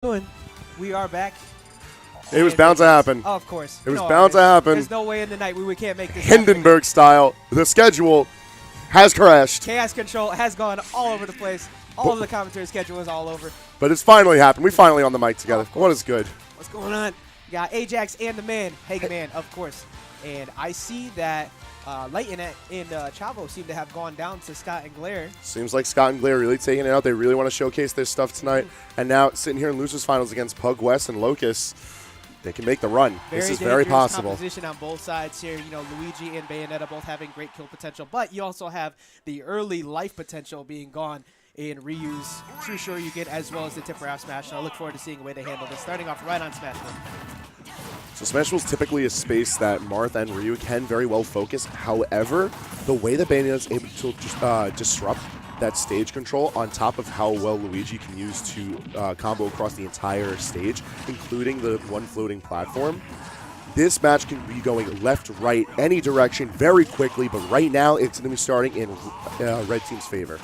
doing? We are back. It was bound to happen. Oh, of course. It was bound to happen. There's no way in the night we can't make this Hindenburg style. The schedule has crashed. Chaos Control has gone all over the place. All of the commentary schedule is all over. But it's finally happened. We finally on the mic together. What is good? What's going on? You got Ajax and the man, Hageman, of course. And I see that Leighton and Chavo seem to have gone down to Scott and Glare. Seems like Scott and Glare really taking it out. They really want to showcase their stuff tonight. And now sitting here in losers finals against Pugwest and Locus, they can make the run. This is very possible. Composition on both sides here. You know, Luigi and Bayonetta both having great kill potential, but you also have the early life potential being gone in Ryu's True Shoryuken as well as the Tipper Half Smash. And I look forward to seeing the way they handle this. Starting off right on Smash Bros. So Smash Bros is typically a space that Marth and Ryu can very well focus. However, the way that Bayonetta is able to just disrupt that stage control on top of how well Luigi can use to combo across the entire stage, including the one floating platform, this match can be going left, right, any direction very quickly, but right now it's going to be starting in Red Team's favor.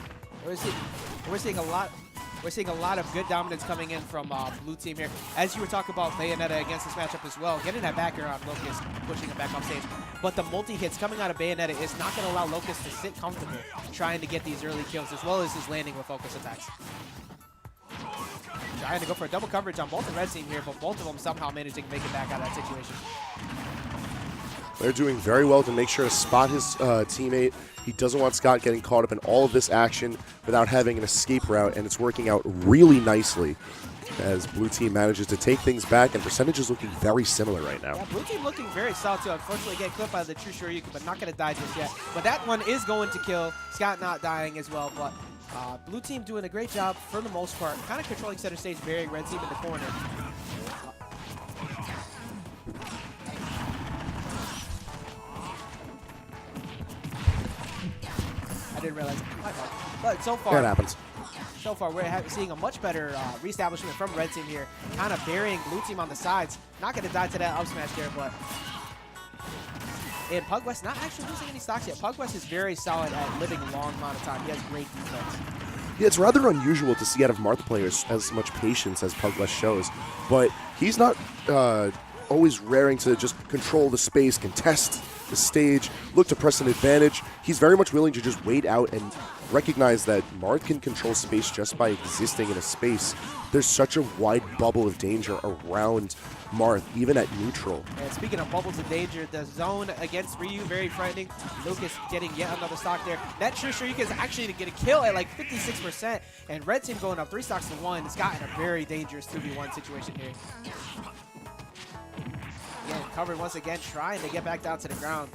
We're seeing a lot. We're seeing a lot of good dominance coming in from blue team here. As you were talking about Bayonetta against this matchup as well, getting that back air on Locus, pushing him back off stage. But the multi-hits coming out of Bayonetta is not going to allow Locus to sit comfortable trying to get these early kills, as well as his landing with focus attacks. Trying to go for a double coverage on both the red team here, but both of them somehow managing to make it back out of that situation. They're doing very well to make sure to spot his teammate. He doesn't want Scott getting caught up in all of this action without having an escape route, and it's working out really nicely as blue team manages to take things back, and percentage is looking very similar right now. Yeah, blue team looking very solid too. Unfortunately, get clipped by the True Shoryuken, but not going to die just yet. But that one is going to kill. Scott not dying as well, but blue team doing a great job for the most part, kind of controlling center stage, burying red team in the corner. I didn't realize. But so far, that happens. So far, we're seeing a much better reestablishment from red team here, kind of burying blue team on the sides. Not going to die to that up smash there, but and Pugwest not actually losing any stocks yet. Pugwest is very solid at living a long amount of time. He has great defense. Yeah, it's rather unusual to see out of Marth players as much patience as Pugwest shows, but he's not always raring to just control the space, contest the stage, look to press an advantage. He's very much willing to just wait out and recognize that Marth can control space just by existing in a space. There's such a wide bubble of danger around Marth, even at neutral. And speaking of bubbles of danger, the zone against Ryu, very frightening. Lucas getting yet another stock there. That True Shoryuken is actually to get a kill at like 56%, and red team going up 3 stocks to 1. Scott in a very dangerous 2v1 situation here. Again, covered once again, trying to get back down to the ground.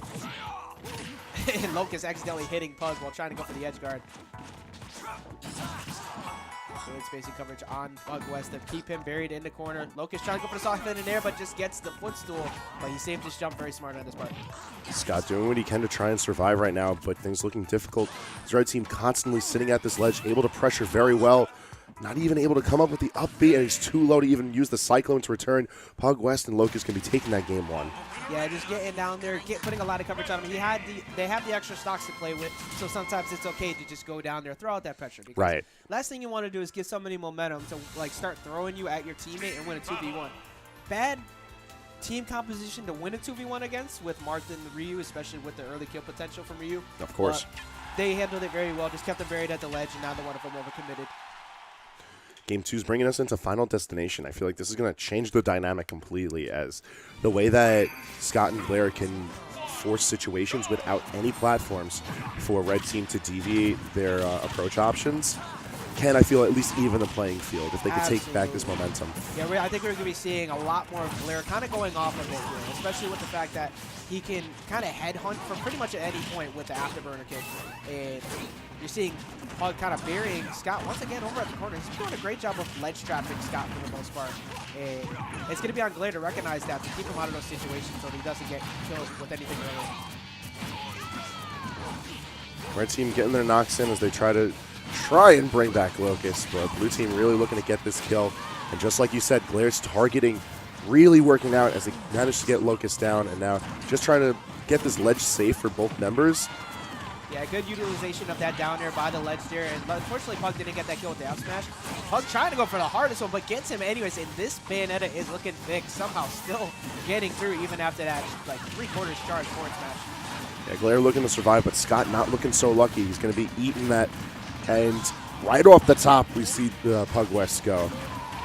And Locus accidentally hitting Pug while trying to go for the edge guard. Good spacing coverage on Pugwest to keep him buried in the corner. Locus trying to go for the soft in there, but just gets the footstool. But he saved his jump very smart on this part. Scott doing what he can to try and survive right now, but things looking difficult. His red team constantly sitting at this ledge, able to pressure very well. Not even able to come up with the upbeat, and he's too low to even use the Cyclone to return. Pugwest and Locus can be taking that game one. Yeah, just getting down there, putting a lot of coverage on him. They have the extra stocks to play with, so sometimes it's okay to just go down there, throw out that pressure. Because right. Last thing you want to do is give somebody momentum to like start throwing you at your teammate and win a 2v1. Bad team composition to win a 2v1 against with Marth and Ryu, especially with the early kill potential from Ryu. Of course. They handled it very well, just kept them buried at the ledge, and now the one of them overcommitted. Game 2 is bringing us into Final Destination. I feel like this is going to change the dynamic completely, as the way that Scott and Glare can force situations without any platforms for red team to deviate their approach options can, I feel, at least even the playing field if they can take back this momentum. Yeah, I think we're going to be seeing a lot more of Glare kind of going off of it here, especially with the fact that he can kind of headhunt from pretty much at any point with the afterburner kick. And you're seeing Pug kind of burying Scott once again over at the corner. He's doing a great job of ledge trapping Scott for the most part. And it's going to be on Glare to recognize that, to keep him out of those situations so that he doesn't get killed with anything early. Red team getting their knocks in as they try and bring back Locus, but blue team really looking to get this kill. And just like you said, Glare's targeting really working out as they managed to get Locus down, and now just trying to get this ledge safe for both members. Yeah, good utilization of that down air by the ledge there, and unfortunately Pug didn't get that kill with the up smash. Pug trying to go for the hardest one, but gets him anyways, and this Bayonetta is looking thick, somehow still getting through even after that, like, 3/4 charge forward smash. Yeah, Glare looking to survive, but Scott not looking so lucky. He's going to be eating that, and right off the top, we see Pugwest go.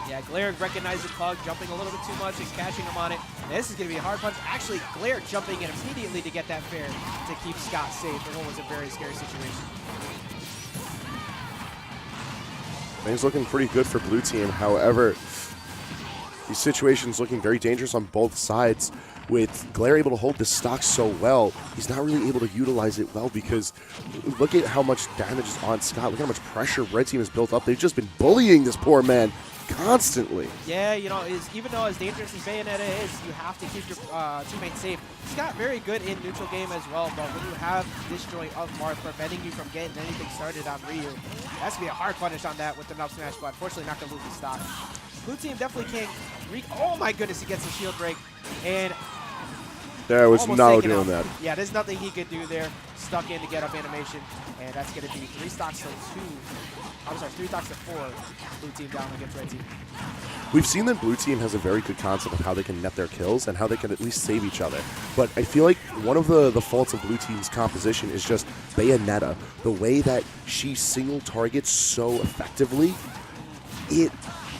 Yeah, Glare recognizing Pug, jumping a little bit too much and catching him on it. This is going to be a hard punch. Actually, Glare jumping in immediately to get that fair to keep Scott safe in what was a very scary situation. Things looking pretty good for blue team. However, these situations looking very dangerous on both sides. With Glare able to hold this stock so well, he's not really able to utilize it well because look at how much damage is on Scott. Look at how much pressure red team has built up. They've just been bullying this poor man constantly. Yeah, you know, even though as dangerous as Bayonetta is, you have to keep your teammates safe. Scott very good in neutral game as well, but when you have disjoint of Marth preventing you from getting anything started on Ryu, that's going to be a hard punish on that with the up smash, but unfortunately not going to lose the stock. Blue team definitely can't oh my goodness, he gets a shield break, and there was no doing that. Yeah, there's nothing he could do there. Stuck in to get up animation, and that's going to be 3 stocks to 2. I'm sorry, 3 stocks to 4. Blue team down against red team. We've seen that blue team has a very good concept of how they can net their kills and how they can at least save each other. But I feel like one of the faults of blue team's composition is just Bayonetta. The way that she single targets so effectively, it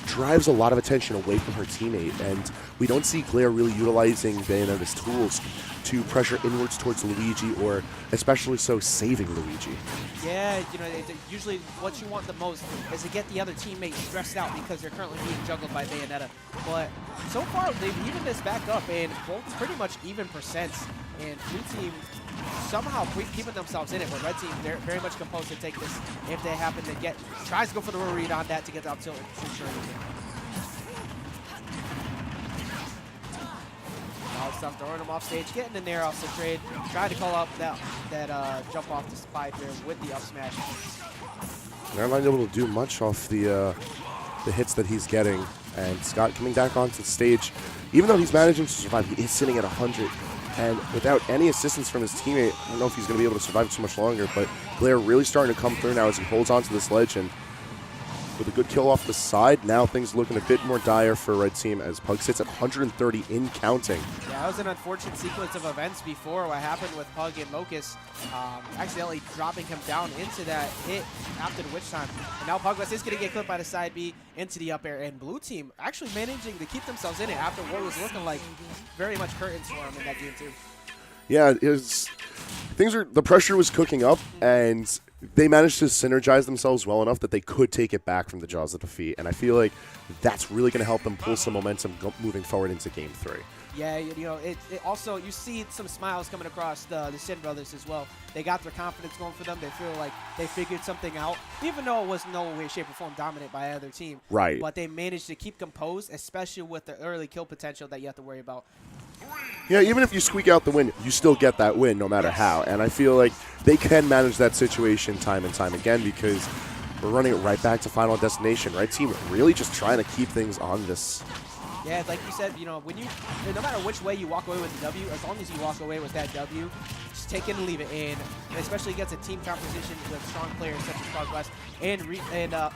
drives a lot of attention away from her teammate, and we don't see Glare really utilizing Bayonetta's tools to pressure inwards towards Luigi, or especially so saving Luigi. Yeah, you know, usually what you want the most is to get the other teammate stressed out because they're currently being juggled by Bayonetta. But so far, they've evened this back up, and both pretty much even percents, and blue team somehow keeping themselves in it, but red team, they're very much composed to take this if they happen to get, tries to go for the read on that to get the up tilt and sure anything. Now stuff throwing him off stage, getting in there off the trade, trying to call up that jump off the spike there with the up smash. They're not able to do much off the hits that he's getting, and Scott coming back onto the stage, even though he's managing to survive, he is sitting at 100. And without any assistance from his teammate, I don't know if he's going to be able to survive too much longer, but Glare really starting to come through now as he holds onto this ledge, and with a good kill off the side, now things looking a bit more dire for red team as Pug sits at 130 in counting. Yeah, that was an unfortunate sequence of events before what happened with Pug and Locus accidentally dropping him down into that hit after the witch time. And now Pugwest is going to get clipped by the side B into the up air, and blue team actually managing to keep themselves in it after what was looking like very much curtains for him in that game too. Yeah, the pressure was cooking up, and they managed to synergize themselves well enough that they could take it back from the jaws of defeat, and I feel like that's really going to help them pull some momentum moving forward into Game 3. Yeah, you know, it also, you see some smiles coming across the Sin brothers as well. They got their confidence going for them. They feel like they figured something out, even though it was no way, shape, or form dominant by either team. Right. But they managed to keep composed, especially with the early kill potential that you have to worry about. Yeah, even if you squeak out the win, you still get that win no matter how. And I feel like they can manage that situation time and time again because we're running it right back to Final Destination. Red team really just trying to keep things on this. Yeah, like you said, you know, no matter which way you walk away with the W, as long as you walk away with that W, just take it and leave it. And especially against a team composition with strong players such as Pugwest.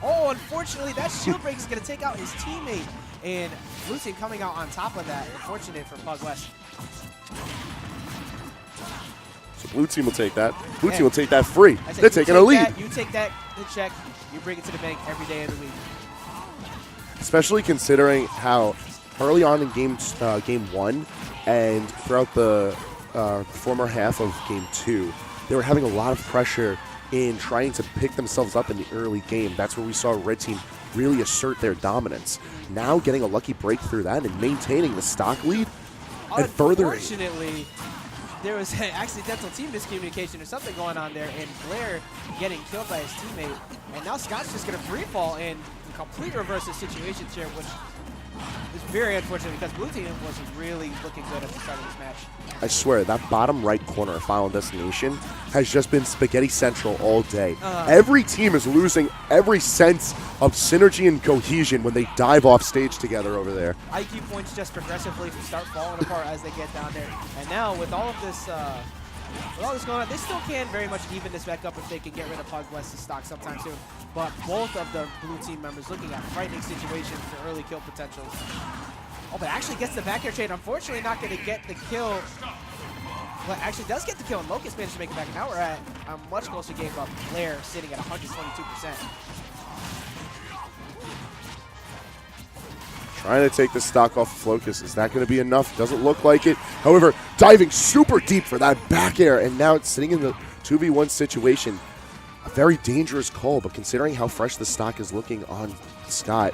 Oh, unfortunately, that shield break is going to take out his teammate. And blue team coming out on top of that. Unfortunate for Pugwest. So blue team will take that. Blue team will take that free. They're taking a lead. You take that, the check, you bring it to the bank every day of the week. Especially considering how early on in game 1 and throughout the former half of Game 2, they were having a lot of pressure in trying to pick themselves up in the early game. That's where we saw red team really assert their dominance. Now getting a lucky break through that and maintaining the stock lead and furthering. Unfortunately, there was an accidental team miscommunication or something going on there, and Glare getting killed by his teammate. And now Scott's just going to free fall and complete reverse the situation here, which is very unfortunate because blue team was really looking good at the start of this match. I swear, that bottom right corner of Final Destination has just been spaghetti central all day. Every team is losing every sense of synergy and cohesion when they dive off stage together over there. IQ points just progressively start falling apart as they get down there. And now with all of this with all this going on, they still can very much even this back up if they can get rid of Pugwest's stock sometime soon. But both of the blue team members looking at frightening situations for early kill potentials. Oh, but actually gets the back air trade. Unfortunately, not going to get the kill. But actually does get the kill, and Locus managed to make it back. And now we're at a much closer game, but Blair sitting at 122%. Trying to take the stock off of Locus. Is that going to be enough? Doesn't look like it. However, diving super deep for that back air, and now it's sitting in the 2v1 situation. A very dangerous call, but considering how fresh the stock is looking on Scott,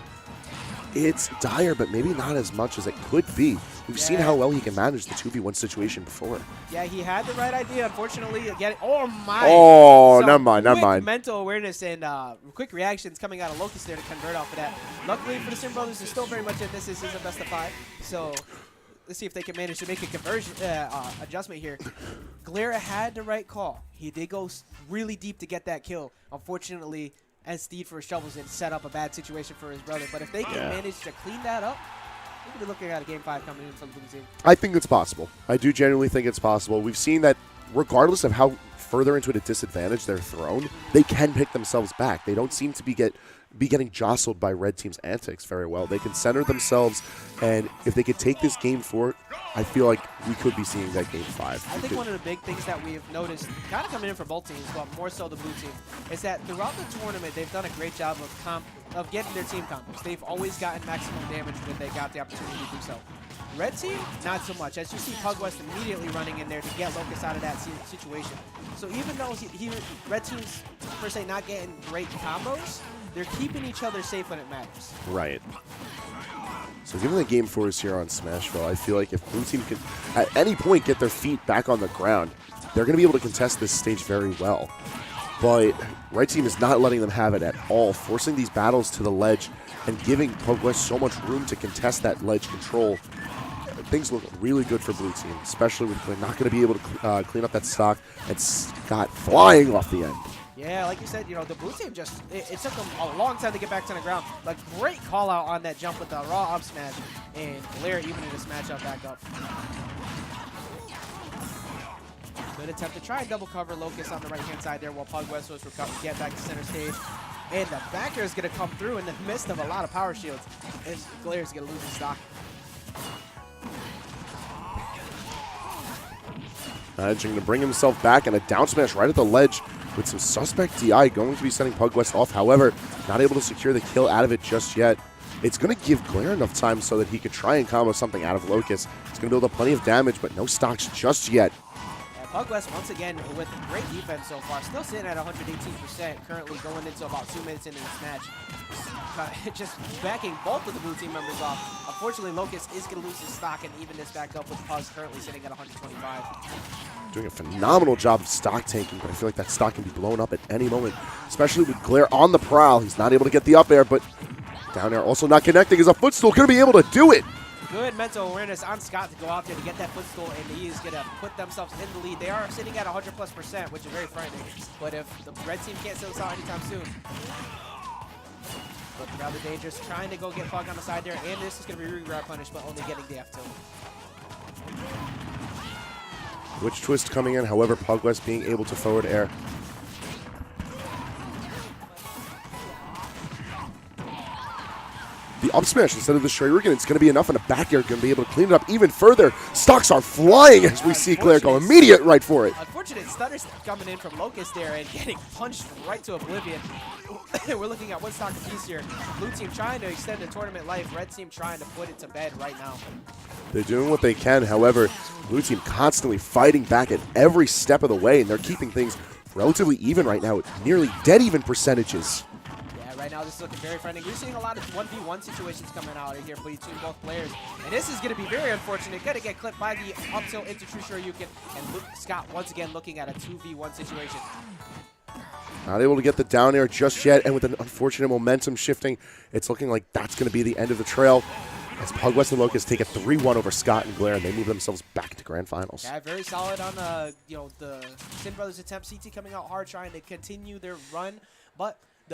it's dire, but maybe not as much as it could be. We've seen how well he can manage the 2v1 situation before. Yeah, he had the right idea. Unfortunately, again, oh my. Oh, never mind. Mental awareness and quick reactions coming out of Locus there to convert off of that. Luckily for the Sim Brothers, they're still very much in this. This is a best of 5. So let's see if they can manage to make a conversion adjustment here. Glare had the right call. He did go really deep to get that kill. Unfortunately, as Steed for his shovels in, set up a bad situation for his brother. But if they can manage to clean that up, we could be looking at a game 5 coming in from the blue team. I think it's possible. I do genuinely think it's possible. We've seen that regardless of how further into a disadvantage they're thrown, they can pick themselves back. They don't seem to be getting jostled by red team's antics very well. They can center themselves, and if they could take this game 4, I feel like we could be seeing that game 5. I think one of the big things that we have noticed, kind of coming in for both teams, but more so the blue team, is that throughout the tournament, they've done a great job of getting their team combos. They've always gotten maximum damage when they got the opportunity to do so. Red team, not so much. As you see Pugwest immediately running in there to get Locus out of that situation. So even though red team's per se not getting great combos, they're keeping each other safe when it matters. Right. So given the game 4 is here on Smashville, I feel like if blue team can at any point get their feet back on the ground, they're going to be able to contest this stage very well. But red team is not letting them have it at all, forcing these battles to the ledge and giving Pugwest so much room to contest that ledge control. Things look really good for blue team, especially with they're not going to be able to clean up that stock, and Scott flying off the end. Yeah, like you said, the blue team just, it took them a long time to get back to the ground. But great call out on that jump with the raw up smash, and Blair even in this matchup back up. Good attempt to try and double cover Locus on the right-hand side there while Pugwest was get back to center stage. And the backer is going to come through in the midst of a lot of power shields. And Blair's going to lose his stock. Managing to bring himself back, and a down smash right at the ledge with some suspect DI going to be sending Pugwest off. However, not able to secure the kill out of it just yet. It's going to give Glare enough time so that he could try and combo something out of Locus. It's going to build up plenty of damage, but no stocks just yet. Pugwest, once again, with great defense so far, still sitting at 118%, currently going into about 2 minutes into this match. Just backing both of the blue team members off. Unfortunately, Locus is going to lose his stock and even this back up with Puz currently sitting at 125. Doing a phenomenal job of stock tanking, but I feel like that stock can be blown up at any moment, especially with Glare on the prowl. He's not able to get the up air, but down air also not connecting. Is a footstool going to be able to do it? Good mental awareness on Scott to go out there to get that footstool, and he is going to put themselves in the lead. They are sitting at 100+%, which is very frightening. But if the red team can't steal this out anytime soon, looking rather dangerous, trying to go get Pug on the side there, and this is going to be regrab punish, but only getting the F2. Witch twist coming in, however, Pugwest being able to forward air. The up smash instead of the Shoryuken, it's going to be enough, and a back air going to be able to clean it up even further. Stocks are flying as we see Glare go immediate right for it. Unfortunate stutters coming in from Locus there and getting punched right to oblivion. We're looking at one stock apiece here. Blue team trying to extend the tournament life. Red team trying to put it to bed right now. They're doing what they can. However, blue team constantly fighting back at every step of the way, and they're keeping things relatively even right now at nearly dead even percentages. Right now, this is looking very frightening. We're seeing a lot of 1v1 situations coming out here between both players. And this is going to be very unfortunate. Going to get clipped by the up tilt into true Shoryuken. And Scott once again looking at a 2v1 situation. Not able to get the down air just yet. And with an unfortunate momentum shifting, it's looking like that's going to be the end of the trail. As Pugwest and Locus take a 3-1 over Scott and Glare, and they move themselves back to grand finals. Yeah, very solid on the Sin Brothers attempt. CT coming out hard, trying to continue their run. But